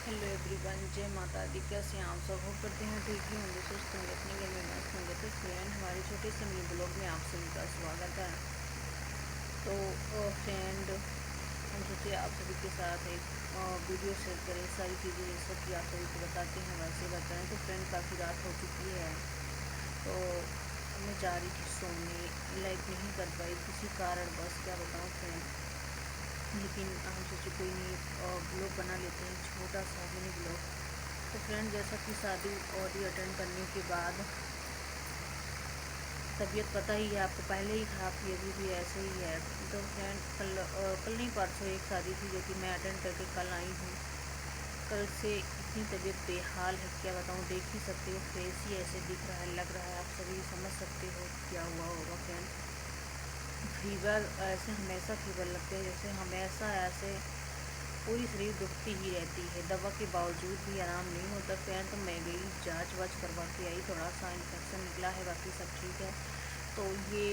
Hello everyone, जय माता दी। कैसे हैं आप सब? होप करते हैं ठीक ही होंगे, सुस्त होंगे, अपने घर में मस्त होंगे। तो फ्रेंड, हमारे छोटे से मिनी ब्लॉग में आप सभी का स्वागत है। तो फ्रेंड, हम सोचे आप सभी के साथ एक वीडियो शेयर करें। सारी चीज़ें जैसा कि आप सभी को बताते हैं वैसे बताएं। तो फ्रेंड, काफ़ी रात हो चुकी है, तो मैं जा रही थी सोने, लाइट नहीं कर पाई किसी कारण, बस क्या बताऊँ फ्रेंड। लेकिन हम सोचे कोई नहीं, ब्लॉग बना लेते हैं, छोटा सा मिनी ब्लॉग। तो फ्रेंड, जैसा कि शादी और अटेंड करने के बाद तबीयत पता ही है आपको, पहले ही खराब थी, अभी भी ऐसे ही है। तो फ्रेंड, कल नहीं परसों एक शादी थी जो कि मैं अटेंड करके कल आई हूँ। कल से इतनी तबीयत बेहाल है, क्या बताऊँ। देख ही सकते हो, फेस ही ऐसे दिख रहा है, लग रहा है, आप सभी समझ सकते हो क्या हुआ होगा फ्रेंड। फीवर ऐसे हमेशा फीवर लगते हैं, जैसे हमेशा ऐसे पूरी शरीर दुखती ही रहती है। दवा के बावजूद भी आराम नहीं होता फ्रेंड। तो मैं गई, जांच वाच करवा के आई, थोड़ा सा इन्फेक्शन निकला है, बाकी सब ठीक है। तो ये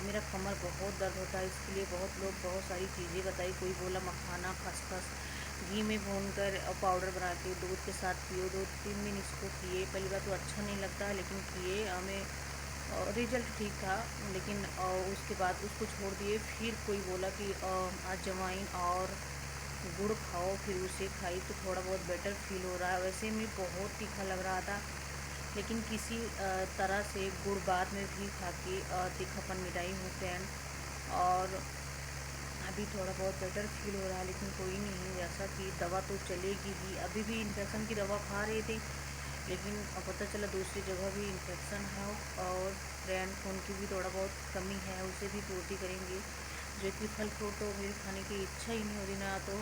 मेरा कमर बहुत दर्द होता है, इसके लिए बहुत लोग बहुत सारी चीज़ें बताई। कोई बोला मखाना, खसखस घी में भूनकर पाउडर बना के दूध के साथ पियो। 2-3 दिन इसको पिए। पहली बार तो अच्छा नहीं लगता है, लेकिन पिए, हमें रिजल्ट ठीक था। लेकिन उसके बाद उसको छोड़ दिए। फिर कोई बोला कि अजवाइन और गुड़ खाओ, फिर उसे खाई तो थोड़ा बहुत बेटर फील हो रहा है। वैसे में बहुत तीखा लग रहा था, लेकिन किसी तरह से गुड़ बाद में भी खा के तीखापन मिटाई हूँ फ्रेंड। और अभी थोड़ा बहुत बेटर फील हो रहा है, लेकिन कोई नहीं, जैसा कि दवा तो चलेगी ही। अभी भी इन्फेक्शन की दवा खा रहे थे, लेकिन अब पता चला दूसरी जगह भी इन्फेक्शन है। और फ्रेंड, खून की भी थोड़ा बहुत कमी है, उसे भी पूर्ति करेंगे। जो कि फल फ्रूट तो मेरी खाने की इच्छा ही नहीं होती ना, तो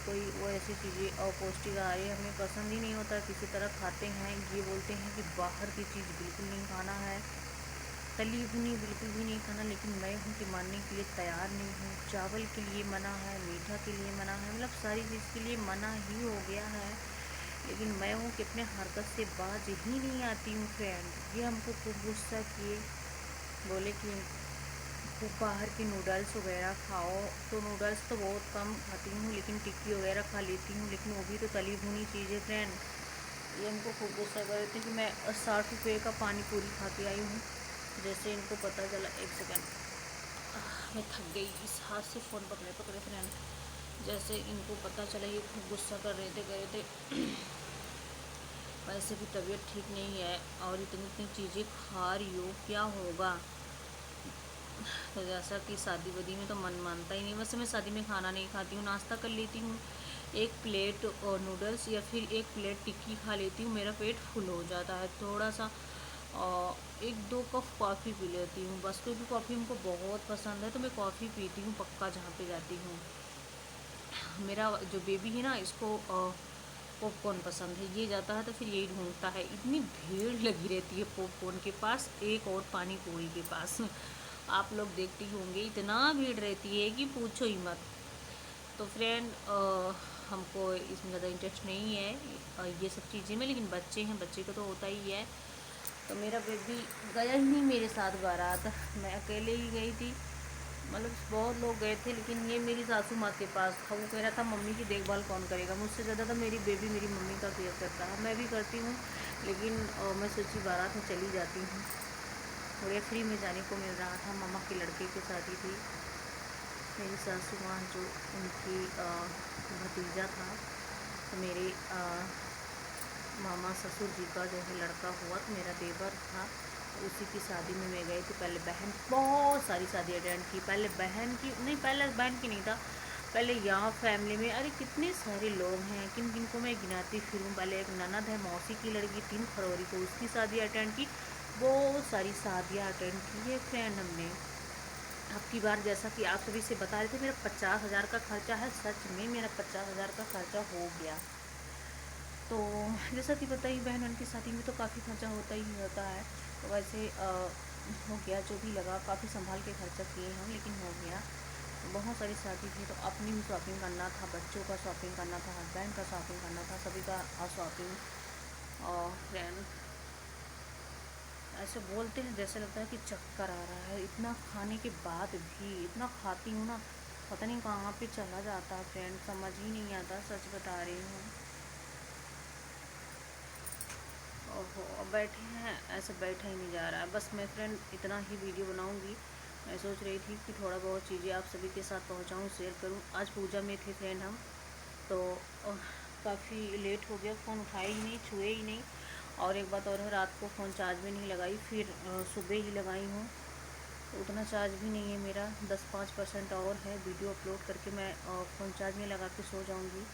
कोई वो ऐसी चीज़ें अपौष्टिक आहार हमें पसंद ही नहीं होता। किसी तरह खाते हैं, ये बोलते हैं कि बाहर की चीज़ बिल्कुल नहीं खाना है, तली भुनी बिल्कुल भी नहीं खाना। लेकिन मैं हूँ कि मानने के लिए तैयार नहीं हूँ। चावल के लिए मना है, मीठा के लिए मना है, मतलब सारी चीज़ के लिए मना ही हो गया है। लेकिन मैं हूँ कि अपने हरकत से बाज ही नहीं आती हूँ फ्रेंड। ये हमको खूब गुस्सा किए, बोले कि खूब बाहर के नूडल्स वगैरह खाओ। तो नूडल्स तो बहुत कम खाती हूँ, लेकिन टिक्की वगैरह खा लेती हूँ, लेकिन वो भी तो तली भुनी चीज़ है फ्रेंड। ये हमको खूब गुस्सा कर रहे थे कि मैं 60 रुपये का पानी पूरी खा के आई हूँ। जैसे इनको पता चला, एक सेकेंड, मैं थक गई इस हाथ से फ़ोन पकड़े पकड़े फ्रेंड। जैसे इनको पता चला, ये खूब गुस्सा कर रहे थे, कह रहे थे वैसे भी तबीयत ठीक नहीं है और इतनी इतनी चीज़ें खा रही हो, क्या होगा। तो जैसा कि शादी वादी में तो मन मानता ही नहीं। वैसे मैं शादी में खाना नहीं खाती हूँ, नाश्ता कर लेती हूँ, एक प्लेट और नूडल्स या फिर एक प्लेट टिक्की खा लेती हूँ, मेरा पेट फुल हो जाता है। थोड़ा सा एक दो कप कॉफ़ी पी लेती हूँ बस, क्योंकि कॉफ़ी हमको बहुत पसंद है, तो मैं कॉफ़ी पीती हूँ पक्का जहाँ पे जाती हूँ। मेरा जो बेबी है ना, इसको पॉपकॉर्न पसंद है, ये जाता है तो फिर यही ढूंढता है। इतनी भीड़ लगी रहती है पॉपकॉर्न के पास, एक और पानी पूरी के पास। आप लोग देखते ही होंगे, इतना भीड़ रहती है कि पूछो ही मत। तो फ्रेंड, हमको इसमें ज़्यादा इंटरेस्ट नहीं है ये सब चीज़ें में, लेकिन बच्चे हैं, बच्चे को तो होता ही है। तो मेरा बेबी गया ही नहीं मेरे साथ बारात, मैं अकेले ही गई थी। मतलब बहुत लोग गए थे, लेकिन ये मेरी सासू माँ के पास था। वो कह रहा था मम्मी की देखभाल कौन करेगा, मुझसे ज़्यादा तो मेरी बेबी मेरी मम्मी का केयर करता है। मैं भी करती हूँ, लेकिन मैं सोची बारात में चली जाती हूँ। थोड़े फ्री में जाने को मिल रहा था, मामा के लड़के की शादी थी। मेरी सासू माँ जो उनकी भतीजा था, तो मेरे मामा ससुर जी का जो है लड़का हुआ, तो मेरा देवर था, तो उसी की शादी में मैं गई थी। पहले बहन, बहुत सारी शादी अटेंड की, पहले बहन की नहीं, पहले बहन की नहीं था, पहले यहाँ फैमिली में अरे कितने सारे लोग हैं, किन किन को मैं गिनाती फिरूँ। पहले एक ननद है, मौसी की लड़की, 3 फरवरी को उसकी शादी अटेंड की। बहुत सारी शादियाँ अटेंड की है फ्रेंड हमने। अब की बार जैसा कि आप सभी से बता रहे थे, मेरा 50,000 का खर्चा है। सच में मेरा 50,000 का खर्चा हो गया। तो जैसा कि बताइए, बहन उनकी शादी में तो काफ़ी खर्चा होता ही होता है। तो वैसे हो गया, जो भी लगा काफ़ी संभाल के खर्चा किए हम, लेकिन हो गया। बहुत सारी शादी थी, तो अपनी भी शॉपिंग करना था, बच्चों का शॉपिंग करना था, हस्बैंड का शॉपिंग करना था, सभी का शॉपिंग। और फ्रेंड, ऐसे बोलते हैं जैसे लगता है कि चक्कर आ रहा है, इतना खाने के बाद भी। इतना खाती हूँ ना, पता नहीं कहाँ पे चला जाता है फ्रेंड, समझ ही नहीं आता, सच बता रही हूँ। ओहो, अब बैठे हैं, ऐसे बैठा ही नहीं जा रहा है। बस मैं फ्रेंड इतना ही वीडियो बनाऊंगी। मैं सोच रही थी कि थोड़ा बहुत चीज़ें आप सभी के साथ पहुंचाऊं, शेयर करूं। आज पूजा में थे फ्रेंड हम, तो काफ़ी लेट हो गया, फ़ोन उठाए ही नहीं, छुए ही नहीं। और एक बात और है, रात को फ़ोन चार्ज में नहीं लगाई, फिर सुबह ही लगाई हूँ, तो उतना चार्ज भी नहीं है मेरा, 10-5% और है। वीडियो अपलोड करके मैं फ़ोन चार्ज में लगा के सो जाऊँगी।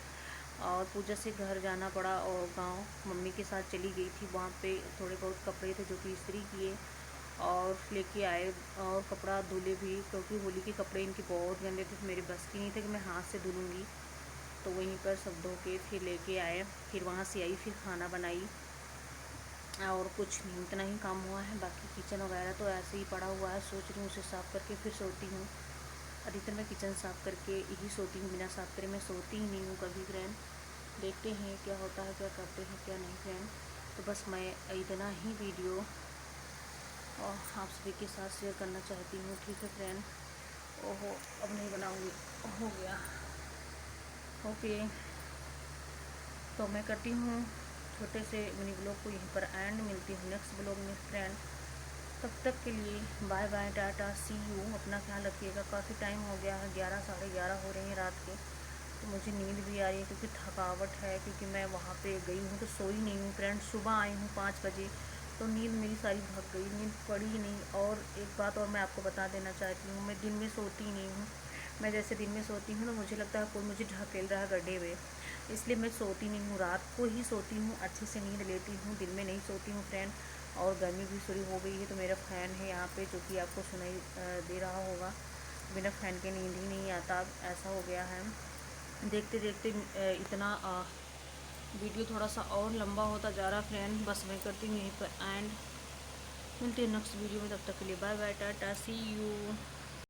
और पूजा से घर जाना पड़ा और गांव मम्मी के साथ चली गई थी। वहाँ पे थोड़े बहुत कपड़े थे जो कि इस्त्री किए और लेके आए, और कपड़ा धुले भी, क्योंकि होली के कपड़े इनके बहुत गंदे थे, तो मेरे बस की नहीं थे कि मैं हाथ से धुलूँगी। तो वहीं पर सब धो के फिर लेके आए, फिर वहाँ से आई, फिर खाना बनाई, और कुछ नहीं, इतना ही काम हुआ है। बाकी किचन वगैरह तो ऐसे ही पड़ा हुआ है, सोच रही हूँ उसे साफ़ करके फिर सोती हूँ। अधिकतर मैं किचन साफ़ करके ही सोती हूँ, बिना साफ़ करे मैं सोती ही नहीं हूँ कभी फ्रेंड। देखते हैं क्या होता है, क्या करते हैं क्या नहीं फ्रेंड। तो बस मैं इतना ही वीडियो और आप सभी के साथ शेयर करना चाहती हूँ, ठीक है फ्रेंड। ओहो, अब नहीं बनाऊँगी, हो गया, ओके। तो मैं करती हूँ छोटे से मिनी ब्लॉग को यहीं पर एंड, मिलती हूँ नेक्स्ट ब्लॉग में फ्रेंड। तब तक के लिए bye bye, tata, see you. अपना ख्याल रखिएगा। काफ़ी टाइम हो गया है, 11 साढ़े 11 हो रहे हैं रात के, तो मुझे नींद भी आ रही है क्योंकि थकावट है, क्योंकि मैं वहाँ पे गई हूँ तो सोई नहीं हूँ फ्रेंड। सुबह आई हूँ 5 बजे, तो नींद मेरी सारी भाग गई, नींद पड़ी ही नहीं। और एक बात और मैं आपको बता देना चाहती हूँ, मैं दिन में सोती नहीं हूँ। मैं जैसे दिन में सोती हूँ तो मुझे लगता है कोई मुझे ढकेल रहा है गड्ढे में, इसलिए मैं सोती नहीं हूँ। रात को ही सोती हूँ, अच्छे से नींद लेती हूँ, दिन में नहीं सोती हूँ फ्रेंड। और गर्मी भी शुरू हो गई है, तो मेरा फ़ैन है यहाँ पे जो कि आपको सुनाई दे रहा होगा। बिना फ़ैन के नींद ही नहीं आता, ऐसा हो गया है। देखते देखते इतना वीडियो थोड़ा सा और लंबा होता जा रहा फ्रेंड। बस मैं करती हूँ यहीं पर एंड, मिलते हैं नेक्स्ट वीडियो में। तब तक के लिए bye bye, tata, see you.